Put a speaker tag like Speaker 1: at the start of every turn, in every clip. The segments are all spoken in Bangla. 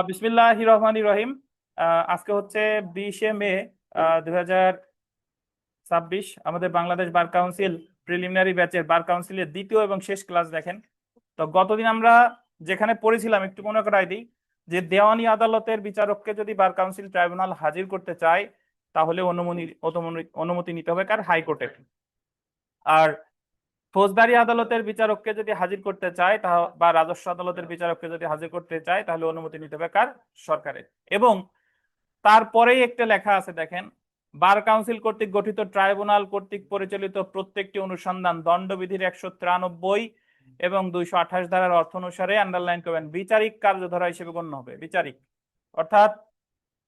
Speaker 1: বিসমিল্লাহির রহমানির রহিম। আজকে হচ্ছে 20শে মে 2026। আমাদের বাংলাদেশ বার কাউন্সিল প্রিলিমিনারি ব্যাচের বার কাউন্সিলের দ্বিতীয় এবং শেষ ক্লাস দেখেন। তো গতদিন আমরা যেখানে পড়েছিলাম একটু মনে করাই দিই যে দেওয়ানি আদালতের বিচারককে যদি বার কাউন্সিল ট্রাইব্যুনাল হাজির করতে চায় তাহলে অনুমতি নিতে হবে কার, হাইকোর্টের। আর ফৌজদারি আদালতের বিচারককে যদি হাজির করতে চায় বা রাজস্ব আদালতের বিচারককে যদি হাজির করতে চায় তাহলে অনুমতি নিতে হবে কার, সরকারের। এবং তারপরেই একটা লেখা আছে দেখেন, বার কাউন্সিল কর্তৃক গঠিত ট্রাইব্যুনাল কর্তৃক পরিচালিত প্রত্যেকটি অনুসন্ধান দণ্ডবিধির 193 এবং 228 ধারার অর্থ অনুসারে আন্ডারলাইন করবেন বিচারিক কার্যধারা হিসেবে গণ্য হবে। বিচারিক অর্থাৎ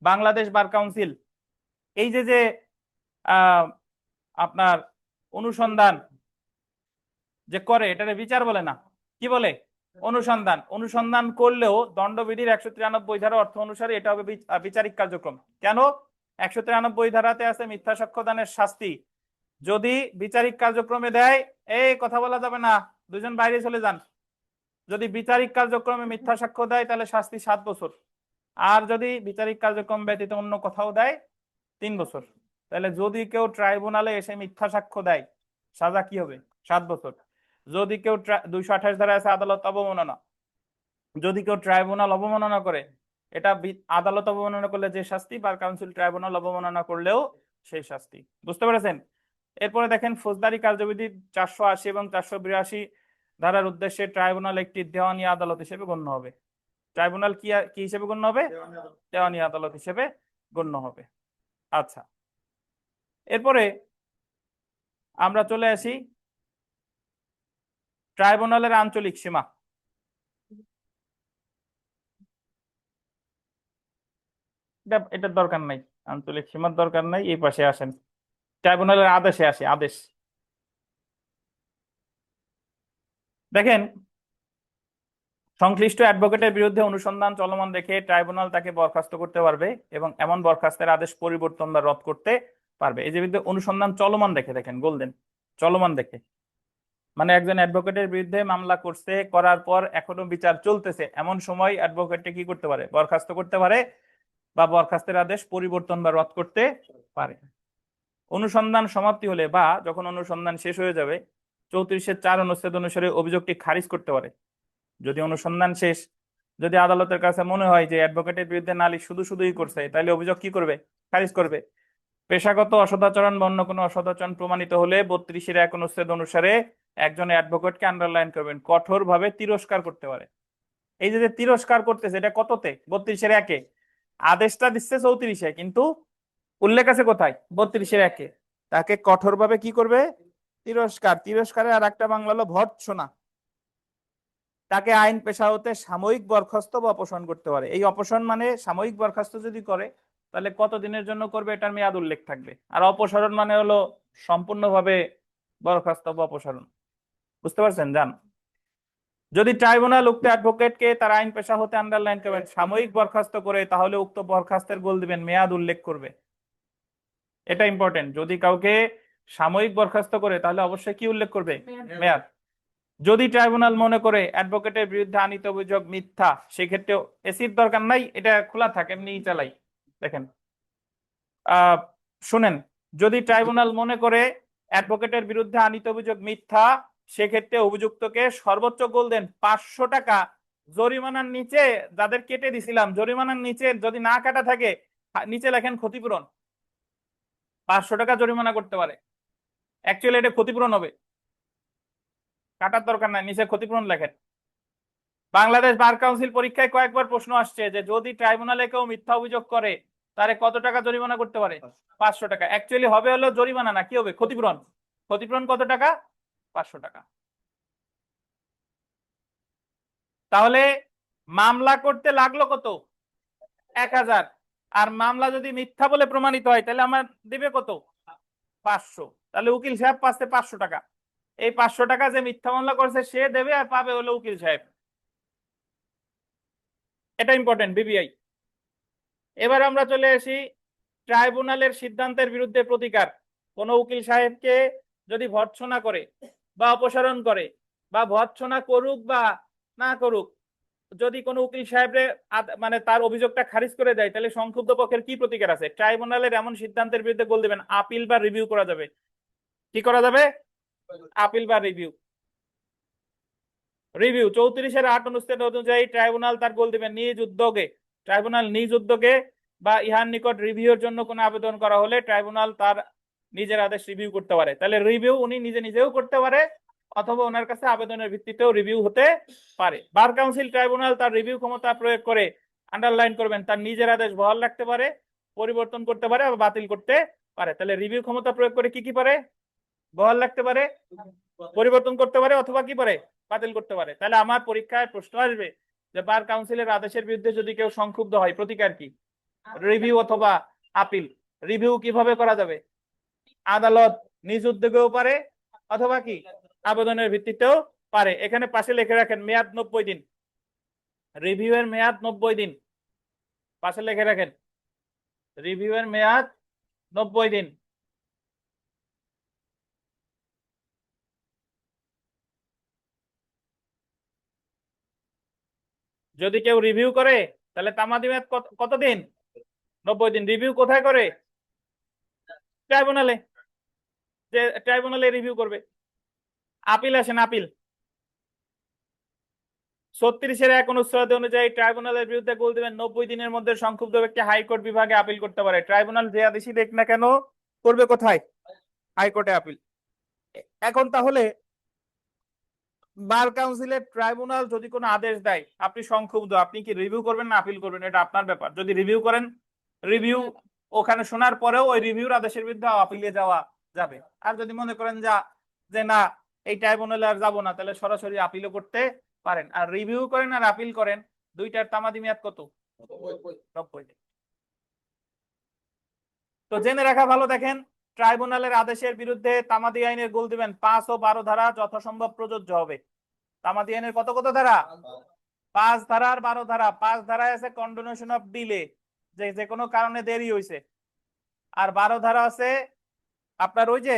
Speaker 1: বাংলাদেশ বার কাউন্সিল এই যে যে আপনার অনুসন্ধান যে করে এটারে বিচার বলে না, কি বলে, অনুসন্ধান। অনুসন্ধান করলেও দণ্ডবিধির 193 ধারা অর্থ অনুসারে এটা হবে বিচারিক কার্যক্রম। কেন? 193 ধারাতে আছে মিথ্যা সাক্ষ্যদানের শাস্তি যদি বিচারিক কার্যক্রমে দেয়, এই কথা বলা যাবে না, দুজন বাইরে চলে যান। যদি বিচারিক কার্যক্রমে মিথ্যা সাক্ষ্য দেয় তাহলে শাস্তি 7 বছর, আর যদি বিচারিক কার্যক্রম ব্যতীত অন্য কোথাও দেয় 3 বছর। তাহলে যদি কেউ ট্রাইব্যুনালে এসে মিথ্যা সাক্ষ্য দেয় সাজা কি হবে? 7 বছর। যদি কেউ 228 ধারায় আছে আদালত অবমাননা, যদি কেউ ট্রাইব্যুনাল অবমাননা করে, এটা আদালত অবমাননা করলে যে শাস্তি, বার কাউন্সিল ট্রাইব্যুনাল অবমাননা করলেও সেই শাস্তি। বুঝতে পেরেছেন? এরপরে দেখেন ফৌজদারি কার্যবিধি 480 এবং 482 ধারার উদ্দেশ্যে ট্রাইব্যুনাল একটি দেওয়ানি আদালত হিসেবে গণ্য হবে। ট্রাইব্যুনাল কি কি হিসেবে গণ্য হবে? দেওয়ানি আদালত হিসেবে গণ্য হবে। আচ্ছা, এরপরে আমরা চলে আসি ট্রাইব্যুনালের আঞ্চলিক সীমা। এটার দরকার নাই, আঞ্চলিক সীমার দরকার নাই। এই পাশে আসেন, ট্রাইব্যুনালের আদেশে আসে। আদেশ দেখেন, সংশ্লিষ্ট অ্যাডভোকেটের বিরুদ্ধে অনুসন্ধান চলমান রেখে ট্রাইব্যুনাল তাকে বরখাস্ত করতে পারবে এবং এমন বরখাস্তের আদেশ পরিবর্তন বা রদ করতে পারবে। এই যে বিরুদ্ধে অনুসন্ধান চলমান দেখে, দেখেন গোল্ডেন, চলমান দেখে মানে একজন অ্যাডভোকেটের বিরুদ্ধে মামলা করছে, করার পর এখনো বিচার চলতেছে, এমন সময় অ্যাডভোকেটকে কি করতে পারে? বরখাস্ত করতে পারে বা বরখাস্তের আদেশ পরিবর্তন বা রদ করতে পারে। অনুসন্ধান সমাপ্তি হলে বা যখন অনুসন্ধান শেষ হয়ে যাবে 34-4 অনুচ্ছেদ অনুসারে অভিযোগটি খারিজ করতে পারে। যদি অনুসন্ধান শেষ, যদি আদালতের কাছে মনে হয় যে অ্যাডভোকেটের বিরুদ্ধে নালিশ শুধুই করছে, তাহলে অভিযোগ কি করবে? খারিজ করবে। পেশাগত অসদাচরণ বা অন্য কোনো অসদাচরণ প্রমাণিত হলে 32-1 অনুচ্ছেদ অনুসারে একজন অ্যাডভোকেটকে আন্ডারলাইন করবেন কঠোরভাবে তিরস্কার করতে পারে। এই যে তিরস্কার করতেছে, এটা কততে? 32-1-এ। আদেশটা দিচ্ছে 34-এ, কিন্তু উল্লেখ আছে কোথায়? 32-1-এ। তাকে কঠোরভাবে কি করবে? তিরস্কার। তিরস্কারের আর একটা বাংলা হলো ভর্ৎসনা। তাকে আইন পেশা হতে সাময়িক বরখাস্ত বা অপসারণ করতে পারে। এই অপসারণ মানে সাময়িক বরখাস্ত যদি করে তাহলে কত দিনের জন্য করবে এটার মেয়াদ উল্লেখ থাকবে, আর অপসারণ মানে হলো সম্পূর্ণভাবে বরখাস্ত বা অপসারণ। বুঝতে পারছেন? জান, যদি ট্রাইব্যুনাল উক্ত অ্যাডভোকেটকে তার আইন পেশা হতে আন্ডারলাইন করবেন সাময়িক বরখাস্ত করে, তাহলে উক্ত বরখাস্তের গোল দিবেন, মেয়াদ উল্লেখ করবে। এটা ইম্পর্টেন্ট। যদি কাউকে সাময়িক বরখাস্ত করে তাহলে অবশ্যই কি উল্লেখ করবে? মেয়াদ। যদি ট্রাইব্যুনাল মনে করে অ্যাডভোকেটের বিরুদ্ধে আনিত অভিযোগ মিথ্যা, সেক্ষেত্রেও এসির দরকার নাই, এটা খোলা থাকে, এমনি চালাই। দেখেন, শুনেন, যদি ট্রাইব্যুনাল মনে করে অ্যাডভোকেটের বিরুদ্ধে আনিত অভিযোগ মিথ্যা, সেক্ষেত্রে অভিযুক্তকে সর্বোচ্চ গোল দেন 500 টাকা জরিমানার নিচে, যাদের কেটে দিছিলাম জরিমানার নিচে যদি না কাটা থাকে নিচে লেখেন ক্ষতিপূরণ। 500 টাকা জরিমানা করতে পারে, অ্যাকচুয়ালি এটা ক্ষতিপূরণ হবে, কাটার দরকার নাই, নিচে ক্ষতিপূরণ লেখেন। বাংলাদেশ বার কাউন্সিল পরীক্ষায় কয়েকবার প্রশ্ন আসছে যে যদি ট্রাইব্যুনালে কেউ মিথ্যা অভিযোগ করে তারে কত টাকা জরিমানা করতে পারে? 500 টাকা। অ্যাকচুয়ালি হবে হলো জরিমানা না, কি হবে? ক্ষতিপূরণ। ক্ষতিপূরণ কত টাকা? 500 টাকা। তাহলে মামলা করতে লাগলো কত? 1000। আর মামলা যদি মিথ্যা বলে প্রমাণিত হয় তাহলে আমার দিবে কত? 500। তাহলে উকিল সাহেব পাচ্ছে 500 টাকা। এই 500 টাকা যে মিথ্যা মামলা করছে সে দেবে, আর পাবে হলো উকিল সাহেব। এটা ইম্পর্টেন্ট, বিবিআই। এবার আমরা চলে আসি ট্রাইব্যুনালের সিদ্ধান্তের বিরুদ্ধে প্রতিকার। কোন উকিল সাহেবকে যদি ভর্ৎসনা করে বা অপসারণ করে, বা ভর্ৎসনা করুক বা না করুক, যদি কোনো উকিল সাহেবরে মানে তার অভিযোগটা খারিজ করে দেয়, তাহলে সংক্ষুব্ধ পক্ষের কি প্রতিকার আছে? ট্রাইব্যুনালের এমন সিদ্ধান্তের বিরুদ্ধে গোল দিবেন, আপিল বা রিভিউ করা যাবে। কি করা যাবে? আপিল বা রিভিউ। রিভিউ 34-8 অনুচ্ছেদ অনুযায়ী ট্রাইব্যুনাল তার গোল দিবেন নিজ উদ্যোগে। ট্রাইব্যুনাল নিজ উদ্যোগে বা ইহার নিকট রিভিউর জন্য কোনো আবেদন করা হলে ট্রাইব্যুনাল তার নিজের আদেশ রিভিউ করতে পারে। তাহলে রিভিউ উনি নিজে নিজেও করতে পারে, অথবা ওনার কাছে আবেদনের ভিত্তিতেও রিভিউ হতে পারে। বার কাউন্সিল ট্রাইব্যুনাল তার রিভিউ ক্ষমতা প্রয়োগ করে, আন্ডারলাইন করবেন, তার নিজের আদেশ বহাল রাখতে পারে, পরিবর্তন করতে পারে বা বাতিল করতে পারে। তাহলে রিভিউ ক্ষমতা প্রয়োগ করে কি কি পারে? বহাল রাখতে পারে, পরিবর্তন করতে পারে, অথবা কি পারে? বাতিল করতে পারে। তাহলে আমার পরীক্ষায় প্রশ্ন আসবে যে বার কাউন্সিলের আদেশের বিরুদ্ধে যদি কেউ সংক্ষুব্ধ হয়, প্রতিকার কি? রিভিউ অথবা আপিল। রিভিউ কিভাবে করা যাবে? আদালত নিজ উদ্যোগেও পারে, অথবা কি আবেদনের ভিত্তিতেও পারে। এখানে পাশে লিখে রাখেন মেয়াদ 90 দিন। রিভিউ এর মেয়াদ 90 দিন, পাশে লিখে রাখেন। রিভিউ এর মেয়াদ 90 দিন। যদি কেউ রিভিউ করে, তাহলে তামাদি মেয়াদ কতদিন? 90 দিন। রিভিউ কোথায় করে? ট্রাইব্যুনালে। যে ট্রাইব্যুনালে রিভিউ করবে। আপিল আসেন, আপিল 36-1 অনুচ্ছেদ অনুযায়ী ট্রাইব্যুনালের বিরুদ্ধে গোল দিবেন 90 দিনের মধ্যে সংক্ষুব্ধ ব্যক্তি হাইকোর্ট বিভাগে আপিল করতে পারে। ট্রাইব্যুনাল যে আদেশই দেখ না কেন, করবে কোথায়? হাইকোর্টে আপিল। এখন তাহলে বার কাউন্সিলের ট্রাইব্যুনাল যদি কোনো আদেশ দেয়, আপনি সংক্ষুব্ধ, আপনি কি রিভিউ করবেন না আপিল করবেন? এটা আপনার ব্যাপার। যদি রিভিউ করেন, রিভিউ ওখানে শোনার পরেও ওই রিভিউর আদেশের বিরুদ্ধে আপিলে যাওয়া যাবে। আর যদি মনে করেন যে না, এই ট্রাইব্যুনালে আর যাবো না, তাহলে সরাসরি আপিলও করতে পারেন। আর রিভিউ করেন আর আপিল করেন, দুইটার তামাদি মেয়াদ কত? 90 দিন। তো জেনে রাখা ভালো। দেখেন, ট্রাইব্যুনালের আদেশের বিরুদ্ধে তামাদি আইনের গোল দিবেন 5 ও 12 ধারা যথাসম্ভব প্রযোজ্য হবে। তামাদি আইনের কত কত ধারা? 5 ধারা আর 12 ধারা। 5 ধারায় আছে কন্ডোনেশন অফ ডিলে, যে কোনো কারণে দেরি হয়েছে। আর 12 ধারা আছে আপনার ওই যে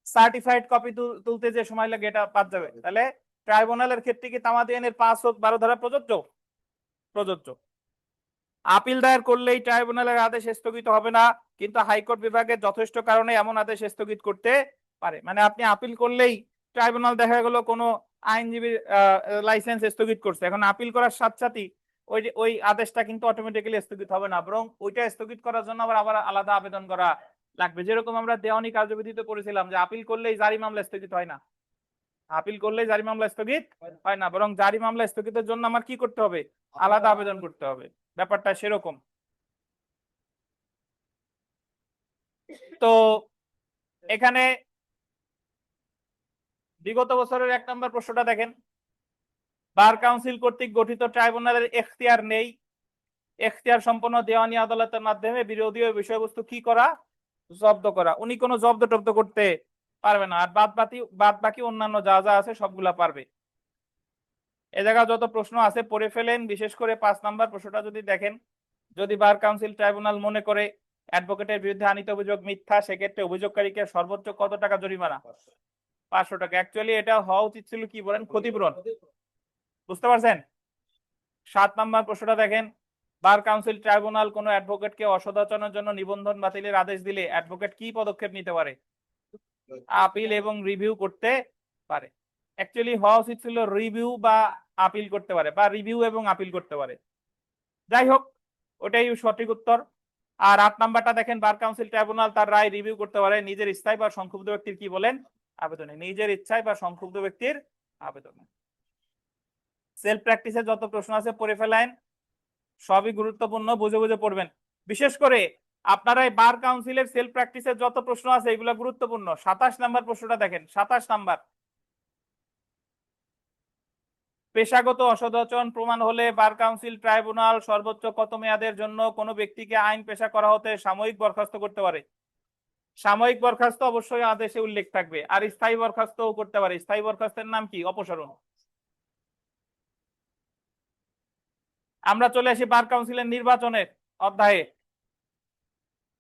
Speaker 1: সার্টিফাইড কপি তুলতে যে সময় লাগে, এটা পাওয়া যাবে। তাহলে ট্রাইব্যুনালের ক্ষেত্রে কি তামাদি আইনের 5 ও 12 ধারা প্রযোজ্য? প্রযোজ্য। আপিল দায়ের করলেই ট্রাইব্যুনালের আদেশ স্থগিত হবে না, কিন্তু হাইকোর্ট বিভাগের যথেষ্ট কারণে এমন আদেশ স্থগিত করতে পারে। মানে আপনি আপিল করলেই ট্রাইব্যুনাল দেখা গেল কোনো আইনজীবীর লাইসেন্স স্থগিত করছে, এখন আপিল করার সাথে সাথে ওই আদেশটা কিন্তু অটোমেটিক্যালি স্থগিত হবে না, বরং ওইটা স্থগিত করার জন্য আবার আলাদা আবেদন করা লাগবে। যেরকম আমরা দেওয়ানি কার্যবিধিতে পড়েছিলাম যে আপিল করলেই জারি মামলা স্থগিত হয় না। আপিল করলেই জারি মামলা স্থগিত হয় না, বরং জারি মামলা স্থগিতের জন্য আমার কি করতে হবে? আলাদা আবেদন করতে হবে। ব্যাপারটা সেরকম। তো এখানে বিগত বছরের 1 নম্বর প্রশ্নটা দেখেন, বার কাউন্সিল কর্তৃক গঠিত ট্রাইব্যুনালের এখতিয়ার নেই এখতিয়ার সম্পন্ন দেওয়ানি আদালতের মাধ্যমে বিরোধী বিষয়বস্তু কি করা? জব্দ করা। উনি কোনো জব্দ টব্দ করতে পারবে না, আর বাদ বাকি অন্যান্য যা যা আছে সবগুলা পারবে। এ জায়গায় যত প্রশ্ন আছে পড়ে ফেলেন। বিশেষ করে 5 নম্বর প্রশ্নটা যদি দেখেন, যদি বার কাউন্সিল ট্রাইব্যুনাল মনে করে অ্যাডভোকেটের বিরুদ্ধে আনিত অভিযোগ মিথ্যা, সেক্ষেত্রে অভিযোগকারীকে সর্বোচ্চ কত টাকা জরিমানা? 500 টাকা। অ্যাকচুয়ালি এটা হওয়া উচিত ছিল কি বলেন? ক্ষতিপূরণ। বুঝতে পারছেন? 7 নম্বর প্রশ্নটা দেখেন, বার কাউন্সিল ট্রাইব্যুনাল কোনো অ্যাডভোকেটকে অসদাচরণের জন্য নিবন্ধন বাতিলের আদেশ দিলে অ্যাডভোকেট কি পদক্ষেপ নিতে পারে? আপিল এবং রিভিউ করতে পারে। অ্যাকচুয়ালি হওয়া উচিত ছিল রিভিউ বা আপিল করতে পারে, বা রিভিউ এবং আপিল করতে পারে। যাই হোক, ওটাই সঠিক উত্তর। আর 8 নাম্বারটা দেখেন, বার কাউন্সিল ট্রাইব্যুনাল তার রায় রিভিউ করতে পারে নিজের ইচ্ছায় বা সংক্ষুব্ধ ব্যক্তির কি বলেন? আবেদনে। নিজের ইচ্ছায় বা সংক্ষুব্ধ ব্যক্তির আবেদনে। সেলফ প্র্যাকটিসে যত প্রশ্ন আছে পড়ে ফেলেন, সবই গুরুত্বপূর্ণ, বুঝে বুঝে পড়বেন। বিশেষ করে আপনারা এই বার কাউন্সিলের সেলফ প্র্যাকটিসের যত প্রশ্ন আছে এগুলো গুরুত্বপূর্ণ। 27 নাম্বার প্রশ্নটা দেখেন, 27 নাম্বার, পেশাগত অসদাচরণ প্রমাণ হলে বার কাউন্সিল ট্রাইব্যুনাল সর্বোচ্চ কত মেয়াদের জন্য কোনো ব্যক্তিকে আইন পেশা করা হতে সাময়িক বরখাস্ত করতে পারে? সাময়িক বরখাস্ত অবশ্যই আদেশে উল্লেখ থাকবে, আর স্থায়ী বরখাস্তও করতে পারে। স্থায়ী বরখাস্তের নাম কি? অপসারণ। আমরা চলে আসি বার কাউন্সিলের নির্বাচনের অধ্যায়ে।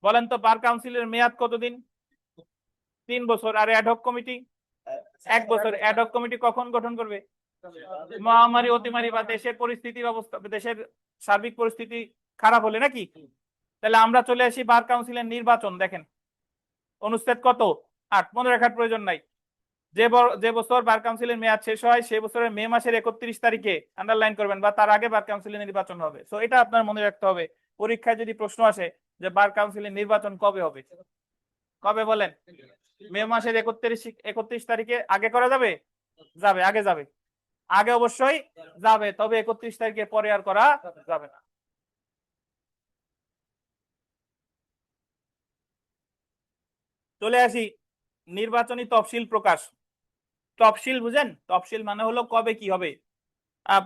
Speaker 1: বলেন তো, বার কাউন্সিলের মেয়াদ কতদিন? 3 বছর। আর অ্যাডহক কমিটি 1 বছর। অ্যাডহক কমিটি কখন গঠন করবে? মহামারী, অতিমারি বা দেশের পরিস্থিতির অবস্থা, দেশের সার্বিক পরিস্থিতি খারাপ হলে নাকি। তাহলে আমরা চলে আসি বার কাউন্সিলের নির্বাচন। দেখেন অনুচ্ছেদ কত 8, মনে রাখার প্রয়োজন নাই। যে বছর বার কাউন্সিলের মেয়াদ শেষ হয় সে বছরের মে মাসের 31 তারিখে আন্ডারলাইন করবেন বা তার আগে বার কাউন্সিলের নির্বাচন হবে। সো এটা আপনার মনে রাখতে হবে। পরীক্ষায় যদি প্রশ্ন আসে যে বার কাউন্সিলের নির্বাচন কবে হবে, কবে বলেন? মে মাসের 31 তারিখে আগে করা যাবে? যাবে, আগে যাবে, আগে অবশ্যই যাবে, তবে 31 তারিখে পরে আর করা যাবে না। চলে আসি নির্বাচনী তফসিল প্রকাশ। তফসিল বুঝেন? তফসিল মানে হলো কবে কি হবে,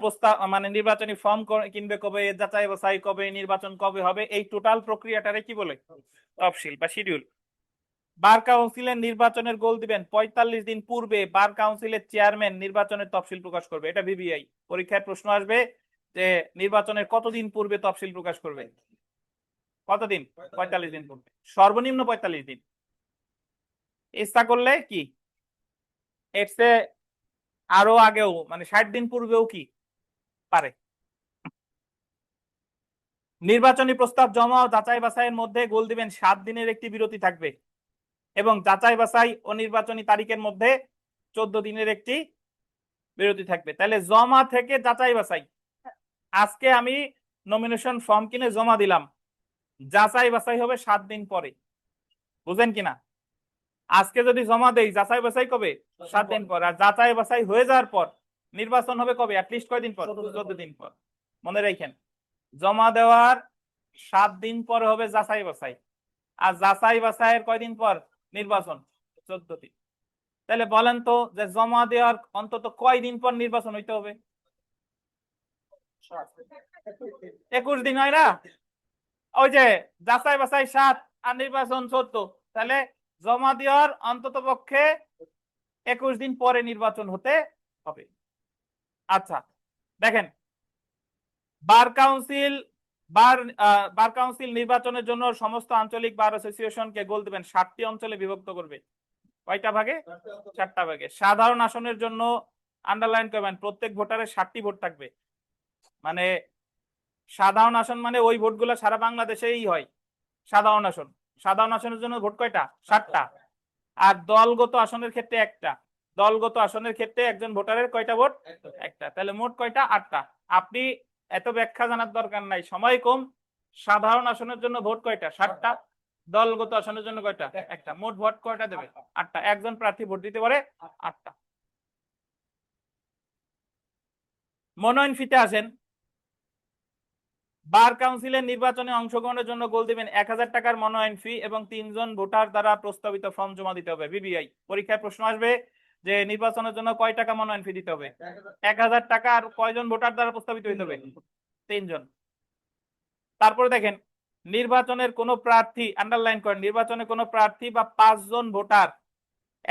Speaker 1: প্রস্তাব মানে নির্বাচনী ফর্ম কিনবে কবে, যাচাই বাছাই কবে, নির্বাচন কবে হবে, এই টোটাল প্রক্রিয়াটারে কি বলে? তফসিল বা শিডিউল। বার কাউন্সিলের নির্বাচনের গোল দিবেন 45 দিন পূর্বে বার কাউন্সিলের চেয়ারম্যান নির্বাচনের তফসিল প্রকাশ করবে। এটা ভিভিআই পরীক্ষায় প্রশ্ন আসবে যে নির্বাচনের কতদিন পূর্বে তফসিল প্রকাশ করবে? কতদিন? 45 দিন পূর্বে, সর্বনিম্ন 45 দিন। ইচ্ছা করলে কি এর চেয়ে আরো আগেও, মানে 60 দিন পূর্বেও কি পারে। নির্বাচনী প্রস্তাব জমা ও যাচাই বাছাইয়ের মধ্যে গোল দিবেন 7 দিনের একটি বিরতি থাকবে এবং যাচাই বাছাই ও নির্বাচনী তারিখের মধ্যে 14 দিনের একটি বিরতি থাকবে। তাহলে জমা থেকে যাচাই বাছাই, আজকে আমি নমিনেশন ফর্ম কিনে জমা দিলাম, যাচাই বাছাই হবে 7 দিন পরে। বুঝেন কিনা? আজকে যদি জমা দেই যাচাই বাছাই কবে? 7 দিন পর। আর যাচাই বাছাই হয়ে যাওয়ার পর নির্বাচন হবে কবে? অ্যাটলিস্ট কয়দিন পর? 14 দিন পর। মনে রাখেন, জমা দেওয়ার 7 দিন পর হবে যাচাই বাছাই, আর যাচাই বাছাইয়ের কয়দিন পর নির্বাচন? 14 দিন। তাহলে বলেন তো যে জমা দেওয়ার অন্তত কয়দিন পর নির্বাচন হইতে হবে? 21 দিন হয় না? ওই যে যাচাই বাছাই 7 আর নির্বাচন 14, তাহলে জমা দেওয়ার অন্তত পক্ষে 21 দিন পরে নির্বাচন হতে হবে। আচ্ছা দেখেন, বার কাউন্সিল বার কাউন্সিল নির্বাচনের জন্য সমস্ত আঞ্চলিক বার অ্যাসোসিয়েশনকে গোল দিবেন 7টি অঞ্চলে বিভক্ত করবে। কয়টা ভাগে? 4টা ভাগে। সাধারণ আসনের জন্য আন্ডারলাইন করবেন প্রত্যেক ভোটারের 7টি ভোট থাকবে। মানে সাধারণ আসন মানে ওই ভোটগুলো সারা বাংলাদেশেই হয়। সাধারণ আসন, সাধারণ আসনের জন্য ভোট কয়টা? 7টা। আর দলগত আসনের ক্ষেত্রে একটা, দলগত আসনের ক্ষেত্রে একজন ভোটারের কয়টা ভোট? একটা। তাহলে মোট কয়টা? 8টা। আপনি এত ব্যাখ্যা জানার দরকার নাই, সময় কম। সাধারণ আসনের জন্য ভোট কয়টা? 7টা। দলগত আসনের জন্য কয়টা? একটা। মোট ভোট কয়টা দেবে? 8টা। একজন প্রার্থী ভোট দিতে পারে 8টা। মনোনয়ন ফিতে আসেন। বার কাউন্সিলের নির্বাচনে অংশগ্রহণের জন্য গোল দিবেন 1000 টাকার মনোনয়ন ফি এবং 3 জন ভোটার দ্বারা প্রস্তাবিত ফর্ম জমা দিতে হবে। ভিভিআই পরীক্ষায় প্রশ্ন আসবে যে নির্বাচনের জন্য কয় টাকা মনোনয়ন ফি দিতে হবে? 1000 টাকা। আর কয়জন ভোটার দ্বারা প্রস্তাবিত হইতে হবে? 3 জন। তারপরে দেখেন, নির্বাচনের কোন প্রার্থী, আন্ডারলাইন করেন, নির্বাচনে কোন প্রার্থী বা 5 জন ভোটার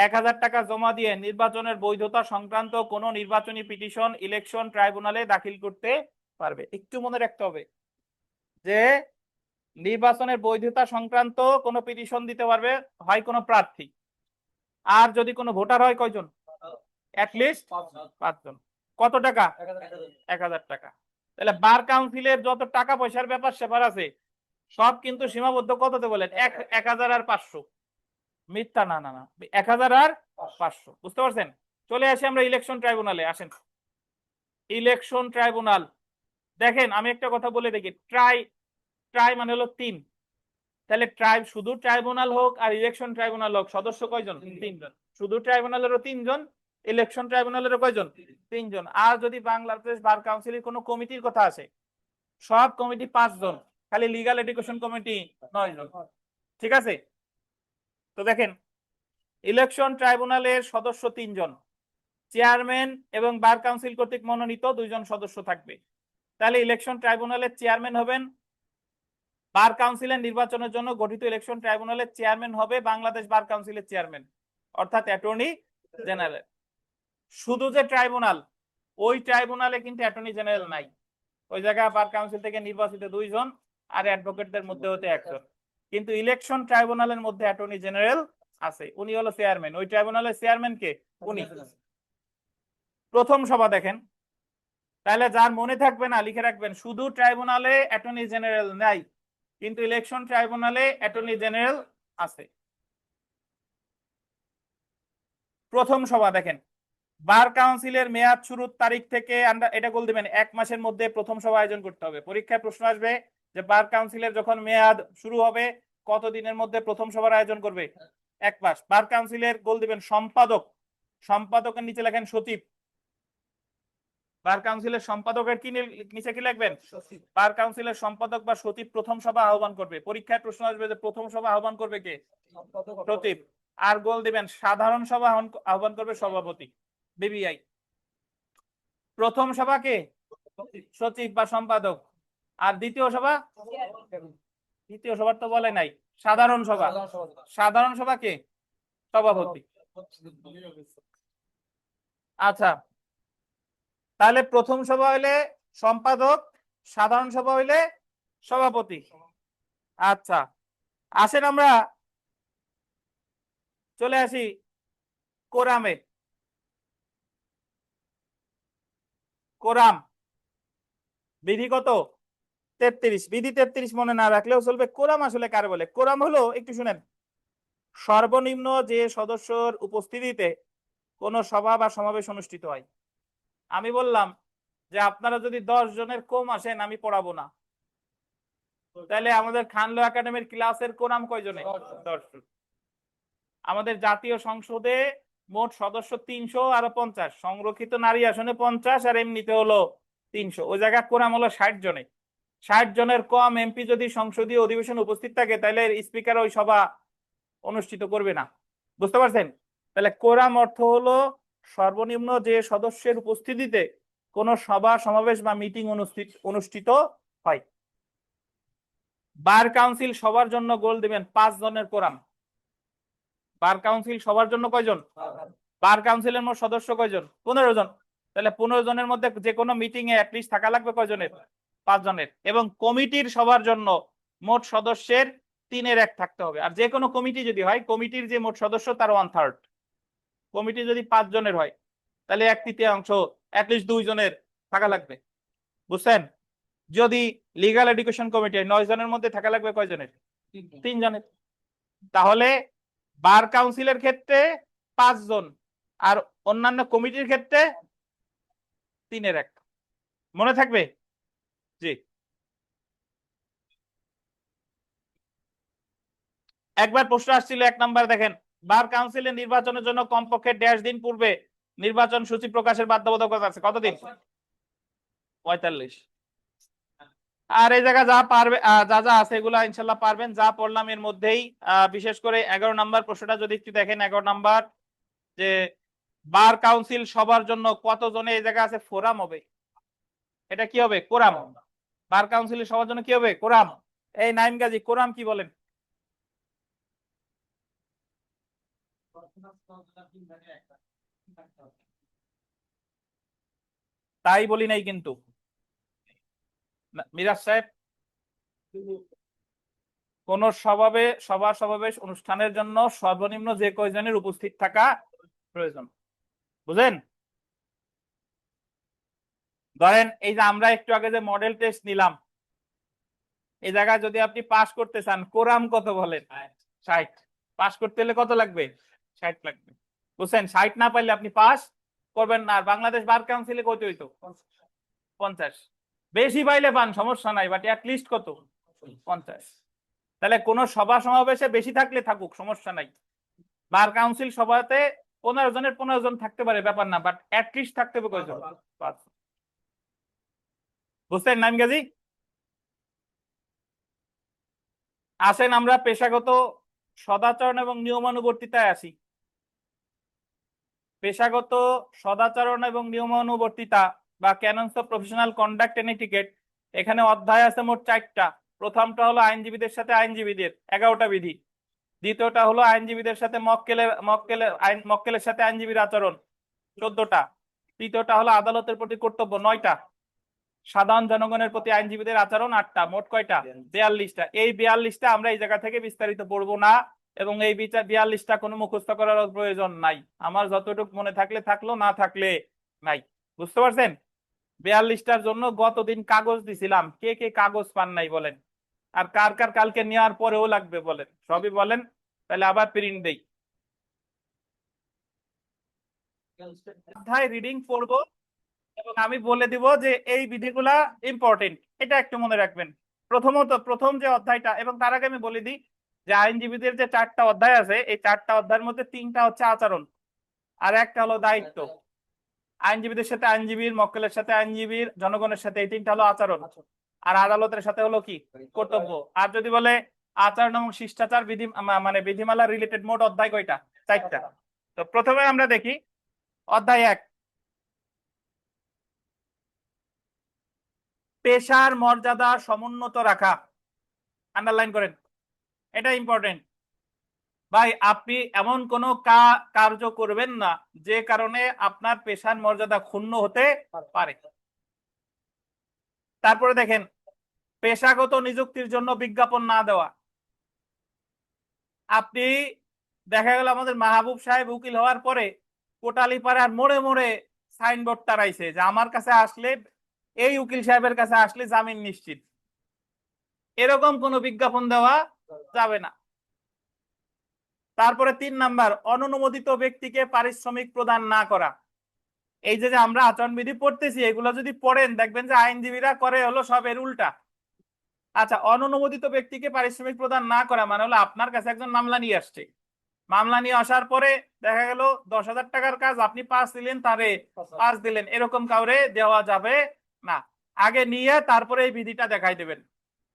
Speaker 1: 1000 টাকা জমা দিয়ে নির্বাচনের বৈধতা সংক্রান্ত কোন নির্বাচনী পিটিশন ইলেকশন ট্রাইব্যুনালে দাখিল করতে পারবে। একটু মনে রাখতে হবে যে নির্বাচনের বৈধতা সংক্রান্ত কোন পিটিশন দিতে পারবে হয় কোন প্রার্থী, আর যদি কোনো ভোটার হয় কয়জন? অ্যাটলিস্ট 5 জন। কত টাকা? 1000 টাকা। তাহলে বার কাউন্সিলের যত টাকা পয়সার ব্যাপার স্যাপার আছে সব কিন্তু সীমাবদ্ধ কততে বলেন? 1000 আর 500। মিথ্যা না, না না, 1000 আর 500। বুঝতে পারছেন? চলে আসি আমরা ইলেকশন ট্রাইব্যুনালে। আসেন ইলেকশন ট্রাইব্যুনাল। দেখেন আমি একটা কথা বলে দেখি, ট্রাই মানে হলো 3। তাহলে শুধু ট্রাইব্যুনাল হোক আর ইলেকশন ট্রাইব্যুনাল হোক, সদস্য কয়জন? 3 জন। শুধু ট্রাইব্যুনালেরও 3 জন, ইলেকশন ট্রাইব্যুনালেরও কয়জন? 3 জন। আর যদি বাংলাদেশ বার কাউন্সিলের কোনো কমিটির কথা আসে, সব কমিটি 5 জন, খালি লিগ্যাল এডুকেশন কমিটি 9 জন। ঠিক আছে? তো দেখেন, ইলেকশন ট্রাইব্যুনালের সদস্য 3 জন, চেয়ারম্যান এবং বার কাউন্সিল কর্তৃক মনোনীত 2 জন সদস্য থাকবে। তাহলে ইলেকশন ট্রাইব্যুনালের চেয়ারম্যান হবেন, বার কাউন্সিলের নির্বাচনের জন্য গঠিত ইলেকশন ট্রাইব্যুনালের চেয়ারম্যান হবে বাংলাদেশ বার কাউন্সিলের চেয়ারম্যান, অর্থাৎ অ্যাটর্নি জেনারেল। শুধু যে ট্রাইব্যুনাল, ওই ট্রাইব্যুনালে কিন্তু অ্যাটর্নি জেনারেল নাই। ওই জায়গায় বার কাউন্সিল থেকে নির্বাচিত 2 জন আর অ্যাডভোকেটদের মধ্যে হতে 1 জন। কিন্তু ইলেকশন ট্রাইব্যুনালের মধ্যে অ্যাটর্নি জেনারেল আছে, উনি হলো চেয়ারম্যান। ওই ট্রাইব্যুনালের চেয়ারম্যান কে? উনি। প্রথম সভা দেখেন, তাহলে যার মনে থাকবে না লিখে রাখবেন, শুধু ট্রাইব্যুনালে অ্যাটর্নি জেনারেল নাই, কিন্তু ইলেকশন ট্রাইব্যুনালে অ্যাটর্নি জেনারেল আছে। প্রথম সভা দেখেন, বার কাউন্সিলের মেয়াদ শুরুর তারিখ থেকে এটা বলে দিবেন 1 মাসের মধ্যে প্রথম সভা আয়োজন করতে হবে। পরীক্ষায় প্রশ্ন আসবে যে বার কাউন্সিলের যখন মেয়াদ শুরু হবে কত দিনের মধ্যে প্রথম সভার আয়োজন করবে? 1 মাস। বার কাউন্সিলের গোল দিবেন সম্পাদক, সম্পাদকের নিচে লেখেন সচিব। বার কাউন্সিলের সম্পাদকের নিচে কি লিখবেন? বার কাউন্সিলের সম্পাদক বা সচিব প্রথম সভা আহ্বান করবে। পরীক্ষায় প্রশ্ন আসবে যে প্রথম সভা আহ্বান করবে কে? সচিব। আর গোল দিবেন সাধারণ সভা আহ্বান করবে সভাপতি, বিবিআই। প্রথম সভা কে? সচিব বা সম্পাদক। আর দ্বিতীয় সভা? দ্বিতীয় সভার তো বলে নাই, সাধারণ সভা। সাধারণ সভা কে? সভাপতি। আচ্ছা, তাহলে প্রথম সভা হইলে সম্পাদক, সাধারণ সভা হইলে সভাপতি। আচ্ছা, আসেন আমরা চলে আসি কোরামে। কোরাম বিধি কত? 33। বিধি 33 মনে না রাখলেও চলবে। কোরাম আসলে কারে বলে? কোরাম হলো, একটু শুনেন, সর্বনিম্ন যে সদস্যর উপস্থিতিতে কোন সভা বা সমাবেশ অনুষ্ঠিত হয়। আমি বললাম যে আপনারা যদি 10 জনের কম আসেন আমি পড়াবো না, তাহলে আমাদের খানলো একাডেমির ক্লাসের কোরাম কয়জনে? 10 জন। আমাদের জাতীয় সংসদে মোট সদস্য 300 আর 50, সংরক্ষিত নারী আসনে 50 আর এমনিতে হলো 300, ওই জায়গায় কোরাম হলো 60 জনে। 60 জনের কম এমপি যদি সংসদীয় অধিবেশনে উপস্থিত থাকে তাহলে স্পিকার ওই সভা অনুষ্ঠিত করবে না। বুঝতে পারছেন? তাহলে কোরাম অর্থ হলো সর্বনিম্ন যে সদস্যের উপস্থিতিতে কোন সভা সমাবেশ বা মিটিং অনুষ্ঠিত হয়। বার কাউন্সিল সবার জন্য গোল দিবেন 5 জনের কোরাম। বার কাউন্সিল সবার জন্য কয়জন? বার কাউন্সিলের মোট সদস্য কয়জন? 15 জন। তাহলে 15 জনের মধ্যে যে কোনো মিটিং এ অ্যাটলিস্ট থাকা লাগবে কয়জনের? 5 জনের। এবং কমিটির সবার জন্য মোট সদস্যের 3/1 থাকতে হবে। আর যে কোনো কমিটি যদি হয়, কমিটির যে মোট সদস্য তার 1/3। কমিটি যদি 5 জনের হয় তাহলে 1/3 অ্যাটলিস্ট 2 জনের থাকা লাগবে। বুঝছেন? যদি লিগাল এডুকেশন কমিটি 9 জনের মধ্যে থাকা লাগবে কয়জনের? 3 জনের। তাহলে বার কাউন্সিলের ক্ষেত্রে 5 জন আর অন্যান্য কমিটির ক্ষেত্রে 3/1। মনে থাকবে? জি। একবার প্রশ্ন আসছিল 1 নাম্বার দেখেন, বার কাউন্সিলের নির্বাচনের জন্য কমপক্ষে 1.5 দিন পূর্বে নির্বাচন সূচি প্রকাশের বাধ্যবাধকতা আছে। কতদিন? 45। আর এই জায়গা যা পারবে, যা যা আছে এগুলা ইনশাল্লাহ পারবেন, যা পড়লাম এর মধ্যেই। বিশেষ করে 11 নাম্বার প্রশ্নটা যদি একটু দেখেন, 11 নাম্বার যে বার কাউন্সিল সবার জন্য কত জনে এই জায়গা আছে ফোরাম হবে, এটা কি হবে? কোরাম। বার কাউন্সিলের সবার জন্য কি হবে? কোরাম। এই নাইম গাজী, কোরাম কি বলেন? তাই বলি নাই কিন্তু। মিরাজ সাহেব, কোন সভা সমাবেশ অনুষ্ঠানের জন্য সর্বনিম্ন যে কয়জনের উপস্থিত থাকা প্রয়োজন, বুঝেন? ধরেন এই যে আমরা একটু আগে যে মডেল টেস্ট নিলাম, এই জায়গায় যদি আপনি পাস করতে চান কোরাম কত বলেন? 60। পাস করতে হলে কত লাগবে? 60 লাগবে। বুঝছেন? 60 না পাইলে আপনি পাস করবেন না। আর বাংলাদেশ বার কাউন্সিলে কত হইতো? 50। বেশি পাইলে পান সমস্যা নাই, বাট লিস্ট কত? 50। তাহলে কোন সভা সমাবেশে বেশি থাকলে থাকুক, সমস্যা নাই। বার কাউন্সিল সভাতে 15 জনের 15 জন থাকতে পারে, ব্যাপার না, বাট লিস্ট থাকতে হবে কয়জন? 5। বুঝছেন নাইম গাজী? আসেন আমরা পেশাগত সদাচরণ এবং নিয়মানুবর্তিতায় আসি। পেশাগত সদাচরণ এবং নিয়মানুবর্তিতা বা canons of professional conduct and etiquette, এখানে অধ্যায় আছে মোট 4টা। প্রথমটা হলো আইনজীবীদের সাথে আইনজীবীদের, 11টা বিধি। দ্বিতীয়টা হলো আইনজীবীদের সাথে মক্কেলের সাথে আইনজীবীর আচরণ, 14টা। তৃতীয়টা হলো আদালতের প্রতি কর্তব্য, 9টা। সাধারণ জনগণের প্রতি আইনজীবীদের আচরণ, 8টা। মোট কয়টা? 42টা। এই 42টা আমরা এই জায়গা থেকে বিস্তারিত পড়বো না, এবং এই 42টা কোনো মুখস্থ করার প্রয়োজন নাই। আমার যতটুকু মনে থাকলে থাকলো, না থাকলে নাই। বুঝতে পারছেন? 42টার জন্য গতদিন কাগজ দিছিলাম, কে কে কাগজ পান নাই বলেন? আর কার কার কালকে নেওয়ার পরেও লাগবে বলেন? সবই বলেন, তাহলে আবার প্রিন্ট দেই। অধ্যায় রিডিং পড়বো এবং আমি বলে দিব যে এই বিধিগুলা ইম্পর্টেন্ট, এটা একটু মনে রাখবেন। প্রথমত প্রথম যে অধ্যায়টা, এবং তার আগে আমি বলে দিই যে আইনজীবীদের যে 4টা অধ্যায় আছে, এই 4টা অধ্যায়ের মধ্যে 3টা হচ্ছে আচরণ, আর একটা হলো দায়িত্ব। আইনজীবীদের সাথে আইনজীবীর, মক্কেলের সাথে আইনজীবীর, জনগণের সাথে, এই 3টা হলো আচরণ। আর আদালতের সাথে হলো কি? কর্তব্য। আর যদি বলে আচরণ এবং শিষ্টাচার বিধি, মানে বিধিমালা রিলেটেড, মোট অধ্যায় কয়টা? 4টা। তো প্রথমে আমরা দেখি অধ্যায় 1, পেশার মর্যাদা সমুন্নত রাখা। আন্ডারলাইন করেন, এটা ইম্পর্টেন্ট। ভাই, আপনি এমন কোন কার্য করবেন না যে কারণে আপনার পেশার মর্যাদা ক্ষুণ্ণ হতে পারে। তারপরে দেখেন, পেশাগত নিযুক্তির জন্য বিজ্ঞাপন না দেওয়া। আপনি, দেখা গেল আমাদের মাহবুব সাহেব উকিল হওয়ার পরে কোটালীপাড়ার মোড়ে মোড়ে সাইনবোর্ড টারাইছে যে আমার কাছে আসলে, এই উকিল সাহেবের কাছে আসলে জামিন নিশ্চিত। এরকম কোনো বিজ্ঞাপন দেওয়া যাবে না। তারপরে 3 নাম্বার, অননুমোদিত ব্যক্তিকে পারিশ্রমিক প্রদান না করা। এই যে আমরা আচরণবিধি পড়তেছি, এগুলো যদি পড়েন দেখবেন যে আইনজীবীরা করে হলো সব এর উল্টা। আচ্ছা, অননুমোদিত ব্যক্তিকে পারিশ্রমিক প্রদান না করা মানে হলো আপনার কাছে একজন মামলা নিয়ে আসছে, মামলা নিয়ে আসার পরে দেখা গেল 10,000 টাকার কাজ আপনি 5 দিলেন, তারে 5 দিলেন, এরকম কাউরে দেওয়া যাবে না। আগে নিয়ে তারপরে এই বিধিটা দেখাই দেবেন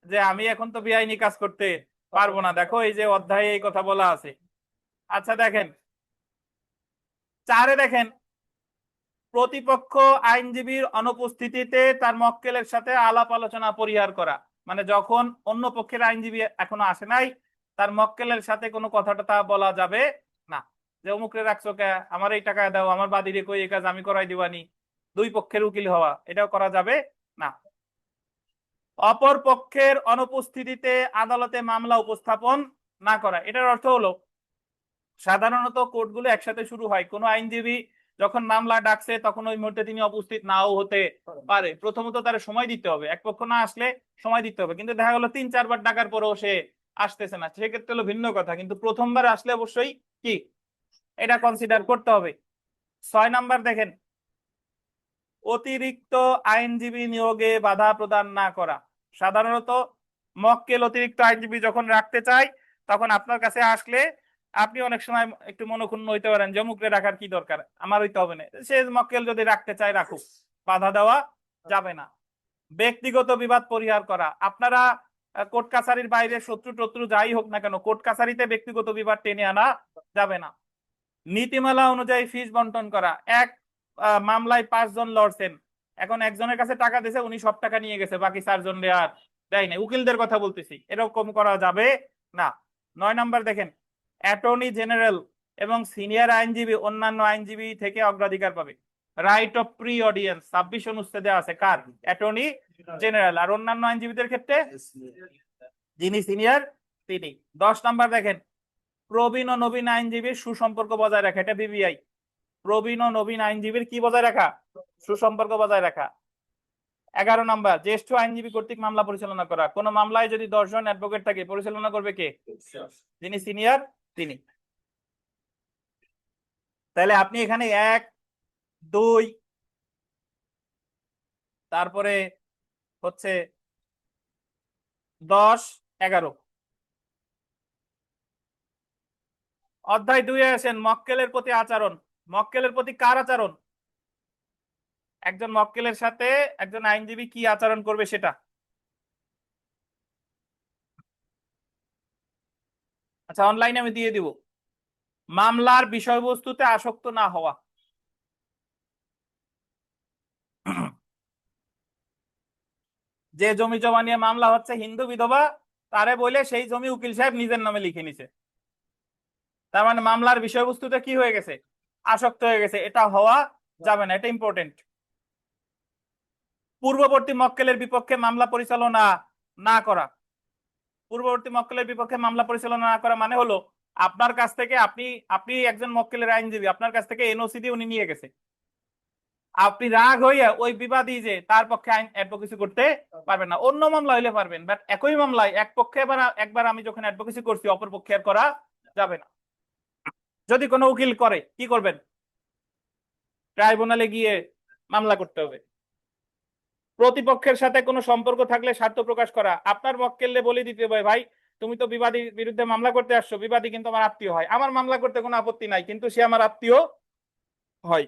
Speaker 1: যে আমি এখন তো বেআইনি কাজ করতে পারবো না, দেখো এই যে অধ্যায়ে এই কথা বলা আছে। আচ্ছা দেখেন, 4-এ দেখেন, প্রতিপক্ষ আইনজীবীর অনুপস্থিতিতে তার মক্কেলের সাথে আলাপ আলোচনা পরিহার করা। মানে যখন অন্য পক্ষের আইনজীবী এখনো আসে নাই, তার মক্কেলের সাথে কোনো কথাটা বলা যাবে না যে অমুকরে রাখছো কে, আমার এই টাকা দাও, আমার বাদীরে কই এই কাজ আমি করাই দিবানি। দুই পক্ষের উকিল হওয়া, এটাও করা যাবে না। অপর পক্ষের অনুপস্থিতিতে আদালতে মামলা উপস্থাপন না করা। এটার অর্থ হলো, সাধারণত কোর্টগুলো একসাথে শুরু হয়, কোনো আইনজীবী যখন মামলা ডাকছে তখন ওই মুহূর্তে তিনি উপস্থিত নাও হতে পারে। প্রথমত তার সময় দিতে হবে, এক পক্ষ না আসলে সময় দিতে হবে। কিন্তু দেখা গেলো 3-4 বার ডাকার পরেও সে আসতেছে না, সেক্ষেত্রে হলো ভিন্ন কথা, কিন্তু প্রথমবার আসলে অবশ্যই কি এটা কনসিডার করতে হবে। 6 নাম্বার দেখেন, অতিরিক্ত আইনজীবী নিয়োগে বাধা প্রদান না করা। সাধারণত মক্কেল অতিরিক্ত আইনজীবী যখন রাখতে চায়, তখন আপনার কাছে আসলে আপনি অনেক সময় একটু মনক্ষুণ্ণ হইতে পারেন যে অমুকরে রাখার কি দরকার, আমার হইতে হবে না। সে মক্কেল যদি রাখতে চায় রাখুক, বাধা দেওয়া যাবে না। ব্যক্তিগত বিবাদ পরিহার করা। আপনারা কোর্ট কাছারির বাইরে শত্রু টত্রু যাই হোক না কেন, কোর্ট কাছারিতে ব্যক্তিগত বিবাদ টেনে আনা যাবে না। নীতিমালা অনুযায়ী ফিস বন্টন করা। এক মামলায় 5 জন লড়ছেন, এখন একজনের কাছে টাকা দিয়েছে, উনি সব টাকা নিয়ে গেছে, বাকি 4 জন আর দেয় নাই, উকিলদের কথা বলতেছি, এরকম করা যাবে না। 9 নাম্বার দেখেন, অ্যাটর্নি জেনারেল এবং সিনিয়র আইনজীবী অন্যান্য আইনজীবী থেকে অগ্রাধিকার পাবে। রাইট অফ প্রি অডিয়েন্স 26 অনুচ্ছেদে আছে, কার? Attorney general. আর অন্যান্য আইনজীবীদের ক্ষেত্রে যিনি সিনিয়র তিনি। 10 নাম্বার দেখেন, প্রবীণ ও নবীন আইনজীবীর সুসম্পর্ক বজায় রাখা। এটা বিবিআই, প্রবীণ ও নবীন আইনজীবীর কি বজায় রাখা? সুসম্পর্ক বজায় রাখা। 11 নাম্বার, জ্যেষ্ঠ আইনজীবী কর্তৃক মামলা পরিচালনা করা। কোন মামলায় যদি 10 জন অ্যাডভোকেট থাকে, পরিচালনা করবে কে? যিনি সিনিয়র তিনি। তাহলে আপনি এখানে 1, 2, তারপরে হচ্ছে 10, 11। অধ্যায় 2-এ আসেন, মক্কেলের প্রতি আচরণ। মক্কেলের প্রতি কার আচরণ? একজন মক্কেলের সাথে একজন আইনজীবী কি আচরণ করবে সেটা। আচ্ছা, অনলাইনে আমি দিয়ে দিব। মামলার বিষয়বস্তুতে আসক্ত না হওয়া। যে জমি জমা নিয়ে মামলা হচ্ছে, হিন্দু বিধবা, তারে বলে সেই জমি উকিল সাহেব নিজের নামে লিখে নিছে, তার মানে মামলার বিষয়বস্তুতে কি হয়ে গেছে? আসক্ত হয়ে গেছে। এটা হওয়া যাবে না, এটা ইম্পর্টেন্ট। পূর্ববর্তী মক্কেলের বিপক্ষে মামলা পরিচালনা না করা। পূর্ববর্তী মক্কেলের বিপক্ষে মামলা পরিচালনা না করা মানে হলো, আপনার কাছ থেকে আপনি আপনি একজন মক্কেলের আইনজীবী, আপনার কাছ থেকে এনওসি দিয়ে উনি নিয়ে গেছে, আপনি রাগ হইয়া ওই বিবাদী যে তার পক্ষে আইন অ্যাডভোকেসি করতে পারবেন না। অন্য মামলা হইলে পারবেন, বাট একই মামলায় এক পক্ষে একবার আমি যখন অ্যাডভোকেসি করছি অপর পক্ষে আর করা যাবে না। যদি কোনো উকিল করে কি করবেন? ট্রাইব্যুনালে গিয়ে মামলা করতে হবে। প্রতিপক্ষের সাথে কোনো সম্পর্ক থাকলে স্বার্থ প্রকাশ করা। আপনার মক্কেলে বলে দিতে হবে, ভাই তুমি তো বিবাদীর বিরুদ্ধে মামলা করতে আসছো, বিবাদী কিন্তু আমার আত্মীয় হয়, আমার মামলা করতে কোনো আপত্তি নাই, কিন্তু সে আমার আত্মীয় হয়।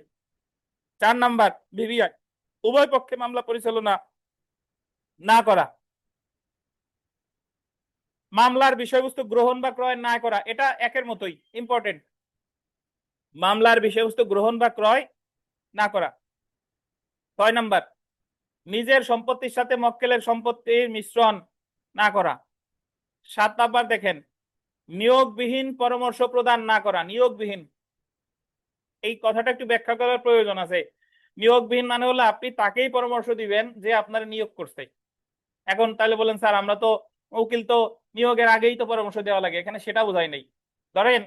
Speaker 1: 4 নাম্বার ভিভিআই, উভয় পক্ষে মামলা পরিচালনা না করা। মামলার বিষয়বস্তু গ্রহণ বা ক্রয় না করা, এটা একের মতোই ইম্পর্টেন্ট। মামলার বিষয়বস্তু গ্রহণ বা ক্রয় না করা। 6 নাম্বার, নিজের সম্পত্তির সাথে মক্কেলের সম্পত্তির মিশ্রণ না করা। 7 নাম্বার দেখেন, নিয়োগবিহীন পরামর্শ প্রদান না করা। নিয়োগবিহীন, এই কথাটা একটু ব্যাখ্যা করার প্রয়োজন আছে। নিয়োগবিহীন মানে হলো আপনি তাকেই পরামর্শ দিবেন যে আপনার নিয়োগ করছে। এখন তাহলে বলেন স্যার আমরা তো উকিল, তো নিয়োগের আগেই তো পরামর্শ দেওয়া লাগে, এখানে সেটা বোঝাই নাই। ধরেন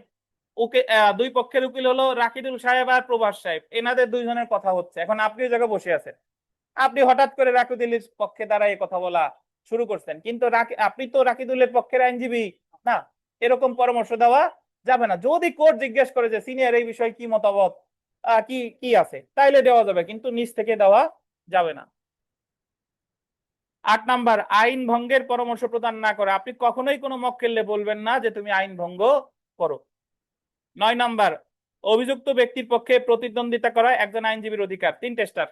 Speaker 1: ওকে, দুই পক্ষের উকিল হলো রাকিদুল সাহেব আর প্রভাস সাহেব, এনাদের দুইজনের কথা হচ্ছে, এখন আপনি ওই জায়গায় বসে আছেন, আপনি হঠাৎ করে রাকিদুলের পক্ষে দাঁড়ায় কথা বলা শুরু করছেন, কিন্তু আপনি তো রাকিদুলের পক্ষের আইনজীবী না, এরকম পরামর্শ দেওয়া যাবে না। যদি কোর্ট জিজ্ঞেস করে যে সিনিয়র এই বিষয়ে কি মতামত, কি কি আছে, তাইলে দেওয়া যাবে, কিন্তু নিজ থেকে দেওয়া যাবে না। 8 নাম্বার, আইন ভঙ্গের পরামর্শ প্রদান না করা। আপনি কখনোই কোনো মক্কেলকে বলবেন না যে তুমি আইন ভঙ্গ করো। 9 নাম্বার, অভিযুক্ত ব্যক্তির পক্ষে প্রতিদ্বন্দ্বিতা করা একজন আইনজীবীর অধিকার। 3টে স্টার।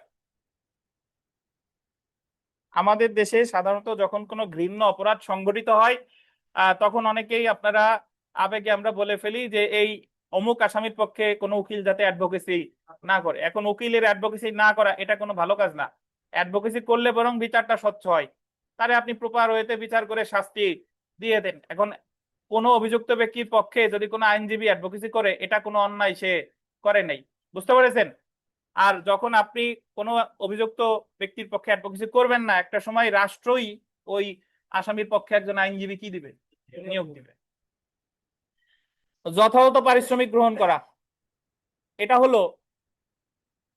Speaker 1: আমাদের দেশে সাধারণত যখন কোনো ঘৃণ্য অপরাধ সংঘটিত হয় তখন অনেকেই আপনারা আবেগে আমরা বলে ফেলি যে এই অমুক আসামির পক্ষে কোনো উকিল যাতে অ্যাডভোকেসি না করে। এখন উকিলের অ্যাডভোকেসি না করা এটা কোনো ভালো কাজ না। অ্যাডভোকেসি করলে বরং বিচারটা স্বচ্ছ হয়, তারে আপনি প্রপার ওয়েতে বিচার করে শাস্তি দিয়ে দেন। এখন কোনো অভিযুক্ত ব্যক্তির পক্ষে যদি কোনো আইনজীবী অ্যাডভোকেসি করে, এটা কোনো অন্যায় সে করে নাই, বুঝতে পেরেছেন? আর যখন আপনি কোনো অভিযুক্ত ব্যক্তির পক্ষে অ্যাডভোকেসি করবেন না, একটা সময় রাষ্ট্রই ওই আসামির পক্ষে একজন আইনজীবী কি দিবে? নিয়োগ দিবে। যথাযথ পারিশ্রমিক গ্রহণ করা, এটা হলো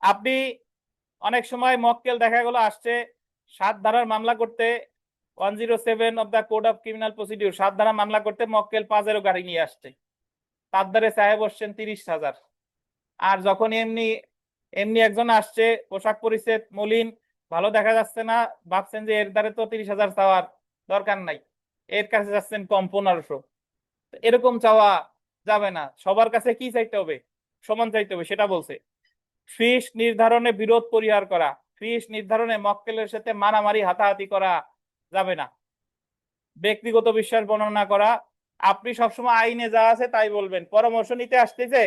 Speaker 1: আপনি অনেক সময় মক্কেল দেখা গেল আসছে 7 ধারার মামলা করতে, 107 of the code of criminal procedure, 7 ধারা মামলা করতে মক্কেল 5 গাড়ি নিয়ে আসছে, তার দ্বারে সাহেব বসছেন 30,000। আর যখন এমনি এমনি একজন আসছে, পোশাক পরিচ্ছদ মলিন, ভালো দেখা যাচ্ছে না, ভাবছেন যে এর দ্বারে তো 30,000 চাওয়ার দরকার নাই, এর কাছে যাচ্ছেন কম 1500। এরকম চাওয়া যাবে না, সবার কাছে কি চাইতে হবে? সমান চাইতে হবে, সেটা বলছে। ফিস নির্ধারণে বিরোধ পরিহার করা। ফিস নির্ধারণে মক্কেলের সাথে মারামারি হাতাহাতি করা যাবে না। ব্যক্তিগত বিশ্বাস বর্ণনা করা, আপনি সবসময় আইনে যা আছে তাই বলবেন। পরামর্শ নিতে আসতেছে,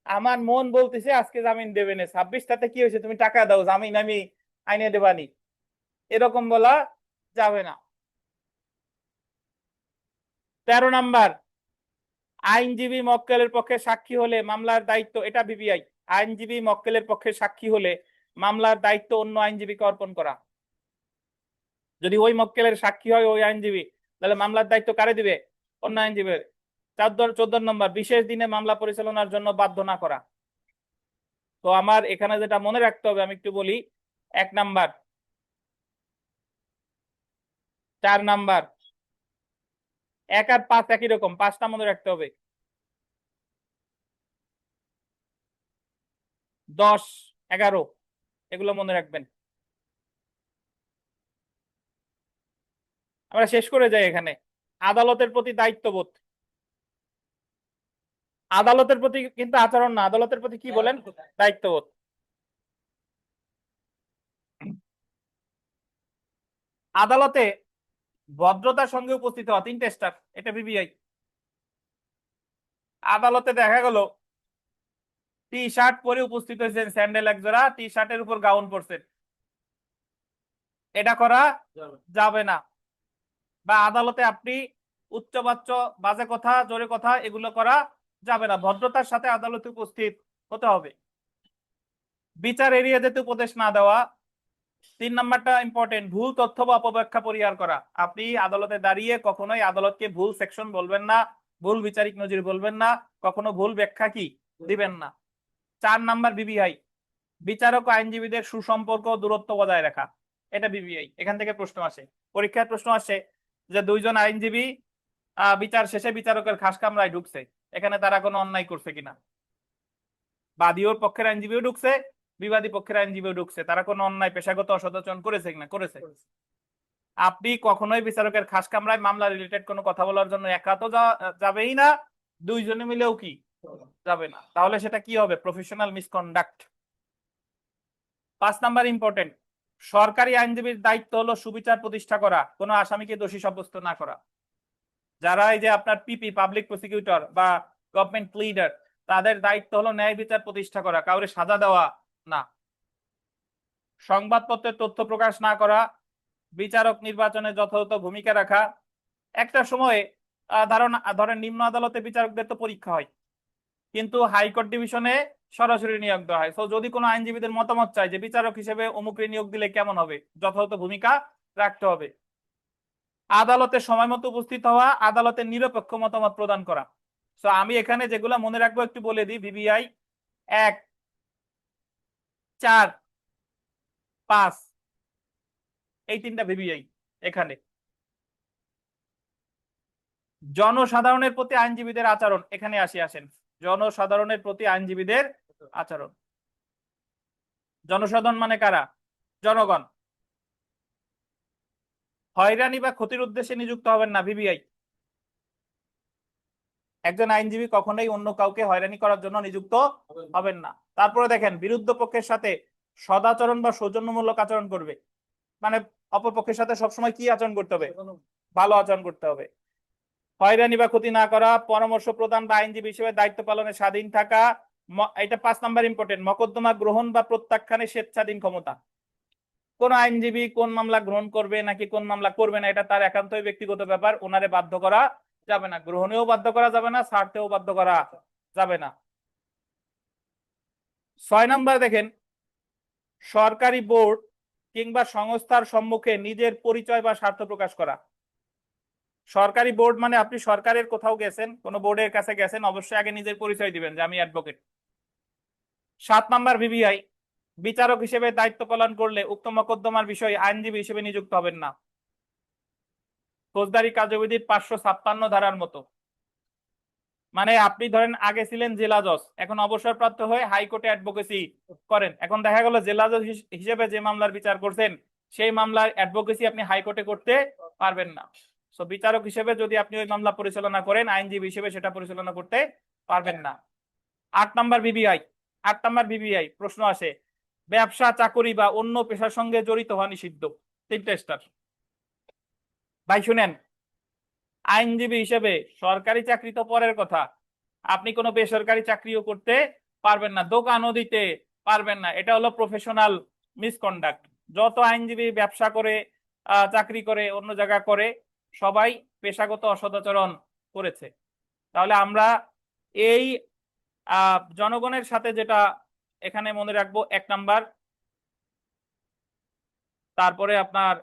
Speaker 1: আমার মন বলতেছে আজকে জামিন দেবে না, 26টাতে কি হয়েছে, তুমি টাকা দাও, জামিন আমি আইনে দেবানি, এরকম বলা যাবে না। 13 নাম্বার, আইনজীবী মক্কেলের পক্ষে সাক্ষী হলে মামলার দায়িত্ব, এটা ভিভিআই, আইনজীবী মক্কেলের পক্ষে সাক্ষী হলে মামলার দায়িত্ব অন্য আইনজীবীকে অর্পণ করা। যদি ওই মক্কেলের সাক্ষী হয় ওই আইনজীবী, তাহলে মামলার দায়িত্ব কারে দিবে? অন্য আইনজীবীর। 14 নম্বর, বিশেষ দিনে মামলা পরিচালনার জন্য বাধ্য না করা। তো আমার এখানে যেটা মনে রাখতে হবে আমি একটু বলি। 1 নাম্বার, 4 নাম্বার, 1 আর 5 একই রকম, 5টা মনে রাখতে হবে। 10, 11 এগুলো মনে রাখবেন। আমরা শেষ করে যাই এখানে। আদালতের প্রতি দায়িত্ববোধ। আদালতের প্রতি কিন্তু আচরণ না, আদালতের প্রতি কি বলেন? দায়িত্ববোধ। আদালতে ভদ্রতার সঙ্গে উপস্থিত হওয়া। 3টে স্টার, এটা ভিভিআই। আদালতে দেখা গেল টি শার্ট পরে উপস্থিত হয়েছেন, স্যান্ডেল এক জোড়া, টি শার্টের উপর গাউন পরছেন, এটা করা যাবে না। বা আদালতে আপনি উচ্চবাচ্য, বাজে কথা, জোরে কথা, এগুলো করা যাবে না। ভদ্রতার সাথে আদালতে উপস্থিত হতে হবে। বিচার এড়িয়ে যেতে উপদেশ না দেওয়া। 3 নাম্বারটা ইম্পর্টেন্ট, ভুল তথ্য বা অপব্যাখ্যা পরিহার করা। আপনি আদালতে দাঁড়িয়ে কখনোই আদালতকে ভুল সেকশন বলবেন না, ভুল বিচারিক নজির বলবেন না, কখনো ভুল ব্যাখ্যা কি দিবেন না। 4 নাম্বার ভিভিআই, বিচারক ও আইনজীবীদের সুসম্পর্ক ও দূরত্ব বজায় রাখা, এটা বিবিআই। এখান থেকে প্রশ্ন আসে, পরীক্ষার প্রশ্ন আসে যে দুইজন আইনজীবী বিচার শেষে বিচারকের খাস কামরায় ঢুকছে, এখানে তারা কোনো অন্যায় করছে কিনা। বাদীর পক্ষের আইনজীবীও ঢুকছে, বিবাদী পক্ষের আইনজীবীও ঢুকছে, তারা কোনো অন্যায় পেশাগত অসদাচরণ করেছে কিনা, করেছে। আপনি কখনোই বিচারকের খাস কামরায় মামলা রিলেটেড কোনো কথা বলার জন্য একা তো যাবেই না, দুইজনে মিলেও কি যাবে না, তাহলে সেটা কি হবে? Professional misconduct. 5 নাম্বার ইম্পর্টেন্ট, সরকারি আইনজীবীর দায়িত্ব হলো সুবিচার প্রতিষ্ঠা করা, কোনো আসামিকে দোষী সাব্যস্ত না করা। যারা এই যে আপনার পিপি, পাবলিক প্রসিকিউটর বা গভর্নমেন্ট প্লিডার, তাদের দায়িত্ব হলো ন্যায় বিচার প্রতিষ্ঠা করা, কাউরে সাজা দেওয়া না। সংবাদপত্রের তথ্য প্রকাশ না করা, বিচারক নির্বাচনে যথাযথ ভূমিকা রাখা। একটা সময়ে ধরেন নিম্ন আদালতে বিচারকদের তো পরীক্ষা হয়, কিন্তু হাইকোর্ট ডিভিশনে সরাসরি নিয়োগ দেওয়া হয়। তো যদি কোনো আইনজীবীদের মতামত চাই যে বিচারক হিসেবে অমুকরে নিয়োগ দিলে কেমন হবে, যথাযথ ভূমিকা রাখতে হবে। আদালতে সময় মতো উপস্থিত হওয়া, আদালতের নিরপেক্ষ মতামত প্রদান করা। তো আমি এখানে যেগুলো মনে রাখবো একটু বলে দিই। ভিভিআই 1, 4, 5, এই 3টা ভিভিআই এখানে। জনসাধারণের প্রতি আইনজীবীদের আচরণ, এখানে আসেন। জনসাধারণের প্রতি আইনজীবীদের আচরণ। জনসাধারণ মানে কারা? জনগণ। হয়রানি বা ক্ষতির উদ্দেশ্যে নিযুক্ত হবেন না, ভিভিআই। একজন আইনজীবী কখনোই অন্য কাউকে হয়রানি করার জন্য নিযুক্ত হবেন না। তারপরে দেখেন, বিরুদ্ধ পক্ষের সাথে সদাচরণ বা সৌজন্যমূলক আচরণ করবে, মানে অপর পক্ষের সাথে সবসময় কি আচরণ করতে হবে? ভালো আচরণ করতে হবে। হয়রানি বা ক্ষতি না করা, পরামর্শ প্রদান বা আইনজীবী হিসেবে দায়িত্ব পালনে স্বাধীন থাকা। এটা 5 নাম্বার ইম্পর্টেন্ট, মকদ্দমা গ্রহণ বা প্রত্যাখ্যানে স্বেচ্ছাধীন ক্ষমতা। কোন আইনজীবী কোন মামলা গ্রহণ করবে নাকি কোন মামলা করবে না, এটা তার একান্তই ব্যক্তিগত ব্যাপার, ওনারে বাধ্য করা যাবে না, গ্রহণেও বাধ্য করা যাবে না, ছাড়তেও বাধ্য করা যাবে না। 6 নাম্বার দেখেন, সরকারি বোর্ড কিংবা সংস্থার সম্মুখে নিজের পরিচয় বা স্বার্থ প্রকাশ করা। সরকারি বোর্ড মানে আপনি সরকারের কোথাও গেছেন, কোন বোর্ডের কাছে গেছেন, অবশ্যই আগে নিজের পরিচয় দিবেন যে আমি অ্যাডভোকেট। 7 নাম্বার ভিভিআই, বিচারক হিসেবে দায়িত্ব পালন করলে উক্ত মকদ্দমার বিষয়ে আইনজীবী হিসেবে নিযুক্ত হবেন না। ফৌজদারি কার্যবিধির 556 ধারার মতো। মানে আপনি ধরেন আগে ছিলেন জেলা জজ, এখন অবসরপ্রাপ্ত হয়ে হাইকোর্টে অ্যাডভোকেসি করেন, এখন দেখা গেল জেলা জজ হিসেবে যে মামলার বিচার করছেন সেই মামলার অ্যাডভোকেসি আপনি হাইকোর্টে করতে পারবেন না। সো বিচারক হিসেবে যদি আপনি ওই মামলা পরিচালনা করেন, আইনজীবী হিসেবে সেটা পরিচালনা করতে পারবেন না। 8 নাম্বার ভিভিআই, 8 নাম্বার ভিভিআই প্রশ্ন আসে, ব্যবসা, চাকরি বা অন্য পেশার সঙ্গে জড়িত হওয়া নিষিদ্ধ। 3টা স্টার। ভাই শুনেন, আইনজীবী হিসেবে সরকারি চাকরি তো পরের কথা, আপনি কোনো বেসরকারি চাকরিও করতে পারবেন না, দোকানও দিতে পারবেন না, এটা হলো প্রফেশনাল মিসকন্ডাক্ট। যত আইনজীবী ব্যবসা করে, চাকরি করে, অন্য জায়গা করে, সবাই পেশাগত অসদাচরণ করেছে। তাহলে আমরা এই জনগণের সাথে যেটা এখানে মনে রাখবো, 1 নাম্বার, তারপরে আপনার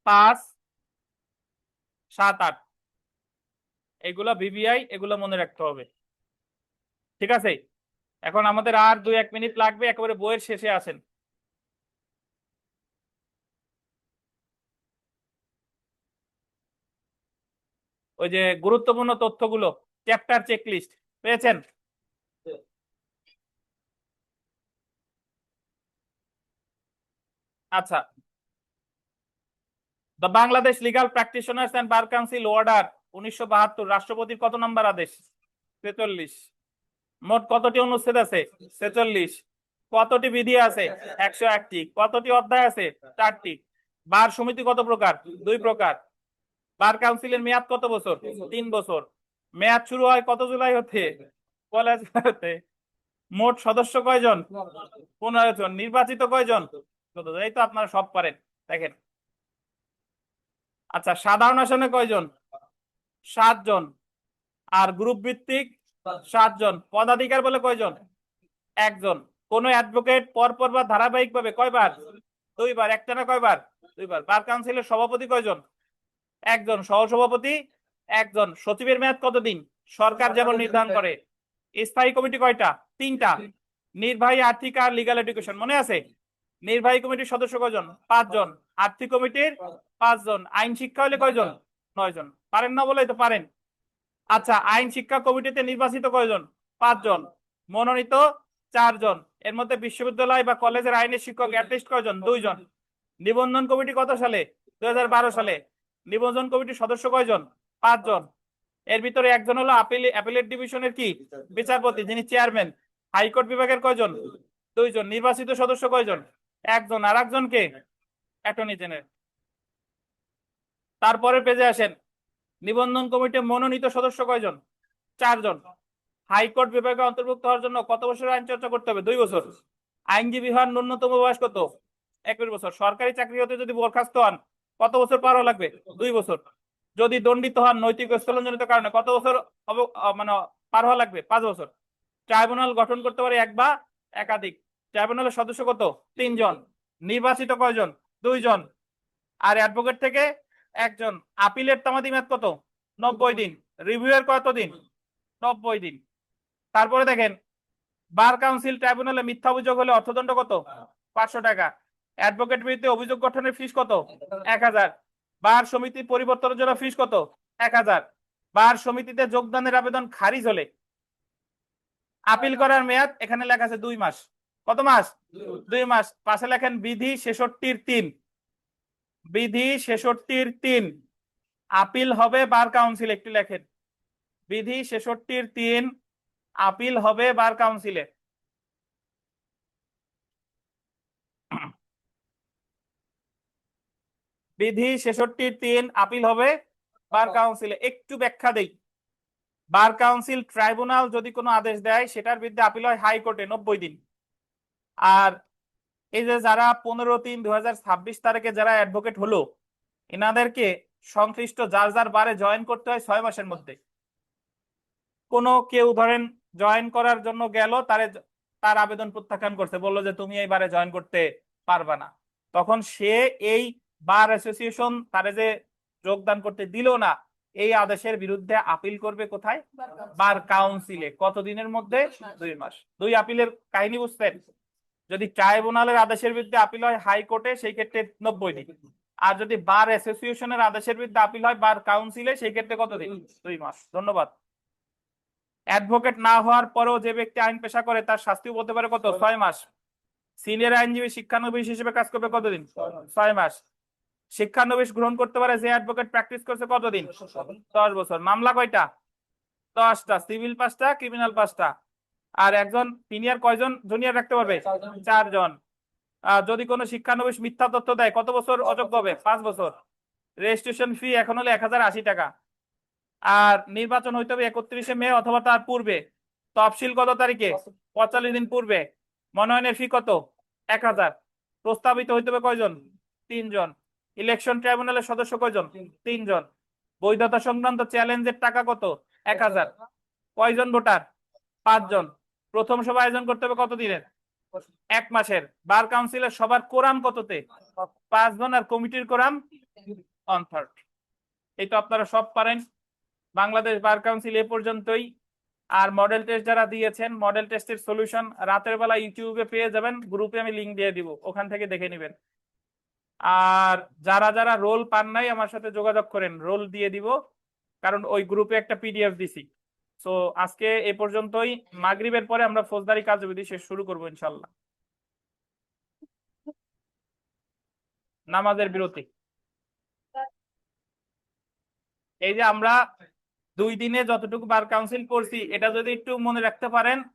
Speaker 1: 5, 7, 8, এগুলো ভিভিআই, এগুলো মনে রাখতে হবে। ঠিক আছে, এখন আমাদের আর 2-1 মিনিট লাগবে, একেবারে বইয়ের শেষে আসেন। ওই যে গুরুত্বপূর্ণ তথ্যগুলো, চ্যাপ্টার চেকলিস্ট পেয়েছেন? আচ্ছা, the Bangladesh legal practitioners and bar council order 1972 রাষ্ট্রপতির কত নাম্বার আদেশ? 43। মোট কতটি অনুচ্ছেদ আছে? 46। কতটি বিধি আছে? 101টি। কতটি অধ্যায় আছে? 4টি। বার সমিতি কত প্রকার? 2 প্রকার। বার কাউন্সিলের মেয়াদ কত বছর? 3 বছর। মেয়াদ শুরু হয় কত জুলাই হতে? 1 জুলাই হতে। মোট সদস্য কয়জন? 15 জন। নির্বাচিত কয়জন? 14 জন। এই তো আপনারা সব পারেন, দেখেন। আচ্ছা, সাধারণ আসনে কয়জন? 7 জন। আর গ্রুপ ভিত্তিক 7 জন। পদাধিকার বলে কয়জন? 1 জন। কোন অ্যাডভোকেট পরপর বা ধারাবাহিক ভাবে কয়বার? 2 বার। একটানা কয়বার? 2 বার। বার কাউন্সিলের সভাপতি কয়জন? 1 জন। সহসভাপতি 1 জন। সচিবের মেয়াদ কতদিন? সরকার যেমন নির্ধারণ করে। স্থায়ী কমিটি কয়টা? 3টা। নির্বাহী, আর্থিক আর লিগ্যাল এডুকেশন মনে আছে? নির্বাহী কমিটির সদস্য কয়জন? 5 জন। আর্থিক কমিটির 5 জন। আইন শিক্ষা হলে কয়জন? 9 জন। পারেন না বলেই তো পারেন। আচ্ছা, আইন শিক্ষা কমিটিতে নির্বাচিত কয়জন? 5 জন। মনোনীত 4 জন। এর মধ্যে বিশ্ববিদ্যালয় বা কলেজের আইনের শিক্ষক অ্যাটলিস্ট কয়জন? 2 জন। নিবন্ধন কমিটি কত সালে? 2012 সালে। নিবন্ধন কমিটির সদস্য কয়জন? 5 জন। এর ভিতরে একজন হলো অ্যাপিলেট ডিভিশনের কি বিচারপতি, যিনি চেয়ারম্যান। হাইকোর্ট বিভাগের কয়জন? 2 জন। নির্বাচিত সদস্য কয়জন? 1 জন। আর একজনকে অ্যাটর্নি জেনারেল। তারপরে পেজে আসেন, নিবন্ধন কমিটি মনোনীত সদস্য কয়জন? 4 জন। হাইকোর্ট বিভাগে অন্তর্ভুক্ত হওয়ার জন্য কত বছর আইন চর্চা করতে হবে? 2 বছর। আইনজীবী হওয়ার ন্যূনতম বয়স কত? 21 বছর। সরকারি চাকরি হতে যদি বরখাস্ত হন কত বছর পার হওয়া লাগবে? 2 বছর। যদি দণ্ডিত হন নৈতিক স্থলনজনিত কারণে কত বছর মানে পার হওয়া লাগবে? 5 বছর। ট্রাইব্যুনাল গঠন করতে পারে এক বা একাধিক। ট্রাইব্যুনালের সদস্য কত? 3 জন। নির্বাচিত কয়জন? 2 জন। আর অ্যাডভোকেট থেকে 1 জন। আপিলের তামাদি মেয়াদ কত? 90 দিন। রিভিউয়ের কত দিন? 90 দিন। তারপরে দেখেন, বার কাউন্সিল ট্রাইব্যুনালে মিথ্যা অভিযোগ হলে অর্থদণ্ড কত? 500 টাকা। অ্যাডভোকেট বিরুদ্ধে অভিযোগ গঠনের ফিস কত? 1000। বার সমিতি পরিবর্তনের জন্য ফিস কত? 1000। বার সমিতিতে যোগদানের আবেদন খারিজ হলে আপিল করার মেয়াদ এখানে লেখা আছে 2 মাস। কত মাস? 2 মাস। পাশে লেখেন বিধি 66-3। বিধি 66-3 আপিল হবে বার কাউন্সিল। একটু লেখেন, বিধি 66-3 আপিল হবে বার কাউন্সিলে। বিধি 66-3 আপিল হবে বার কাউন্সিলে। একটু ব্যাখ্যা দেই। বার কাউন্সিল ট্রাইব্যুনাল যদি কোনো আদেশ দেয় সেটার বিরুদ্ধে আপিল হয় হাইকোর্টে 90 দিন। আর এই যে যারা 15/3/2026 তারিখে যারা অ্যাডভোকেট হলো, এনাদেরকে সংশ্লিষ্ট যার যার বারে জয়েন করতে হয় 6 মাসের মধ্যে। কোনো কেউ ধরেন জয়েন করার জন্য গেল, তার আবেদন প্রত্যাখ্যান করছে, বললো যে তুমি এই বারে জয়েন করতে পারবা না। তখন সে এই বার অ্যাসোসিয়েশন তারে যে যোগদান করতে দিল না, এই আদেশের বিরুদ্ধে আপিল করবে কোথায়? বার কাউন্সিলে। কতদিনের মধ্যে? 2 মাস। 2 আপিলের কাহিনী বুঝতেন? যদি ট্রাইব্যুনালের আদেশের বিরুদ্ধে আপিল হয় হাইকোর্টে, সেই ক্ষেত্রে 90 দিন। আর যদি বার অ্যাসোসিয়েশনের আদেশের বিরুদ্ধে আপিল হয় বার কাউন্সিলে, সেই ক্ষেত্রে কতদিন? 2 মাস। ধন্যবাদ। অ্যাডভোকেট না হওয়ার পরেও যে ব্যক্তি আইন পেশা করে তার শাস্তিও বলতে পারে কত? 6 মাস। সিনিয়র আইনজীবী শিক্ষানবিশ হিসেবে কাজ করবে কতদিন? 6 মাস। শিক্ষানবিশ গ্রহণ করতে পারে যে অ্যাডভোকেট প্র্যাকটিস করছে কতদিন? 10 বছর। মামলা কয়টা? 10টা। সিভিল 5টা, ক্রিমিনাল 5টা। আর একজন সিনিয়র কয়জন জুনিয়র রাখতে পারবে? 4 জন। যদি কোনো শিক্ষানবিশ মিথ্যা তথ্য দেয় কত বছর অযোগ্য হবে? 5 বছর। রেজিস্ট্রেশন ফি এখন হলে 1080 টাকা। আর নির্বাচন হইতে হবে 31শে মে অথবা তার পূর্বে। তফসিল কত তারিখে? 45 দিন পূর্বে। মনোনয়নের ফি কত? 1000। প্রস্তাবিত হইতে হবে কয়জন? 3 জন। ইলেকশন ট্রাইব্যুনালের সদস্য কয়জন? 3 জন। বৈধতা সংক্রান্ত চ্যালেঞ্জের টাকা কত? 1000। কয়জন ভোটার? 5 জন। প্রথম সভা আয়োজন করতে হবে কত দিনের? 1 মাসের। বার কাউন্সিলের সবার কোরাম কততে? 5 জন। আর কমিটির কোরাম 1/3। এই তো আপনারা সব পারেন। বাংলাদেশ বার কাউন্সিল এ পর্যন্তই। আর মডেল টেস্ট যারা দিয়েছেন, মডেল টেস্টের সলিউশন রাতের বেলা ইউটিউবে পেয়ে যাবেন। গ্রুপে আমি লিংক দিয়ে দিব, ওখান থেকে দেখে নেবেন। আর যারা যারা রোল পান নাই আমার সাথে যোগাযোগ করেন, রোল দিয়ে দিব, কারণ ওই গ্রুপে একটা পিডিএফ দিছি। সো আজকে এ পর্যন্তই। মাগরিবের পরে আমরা ফৌজদারি কার্যবিধি শেষ শুরু করবো ইনশাল্লাহ। নামাজের বিরতি। এই যে আমরা 2 দিনে যতটুকু বার কাউন্সিল করছি, এটা যদি একটু মনে রাখতে পারেন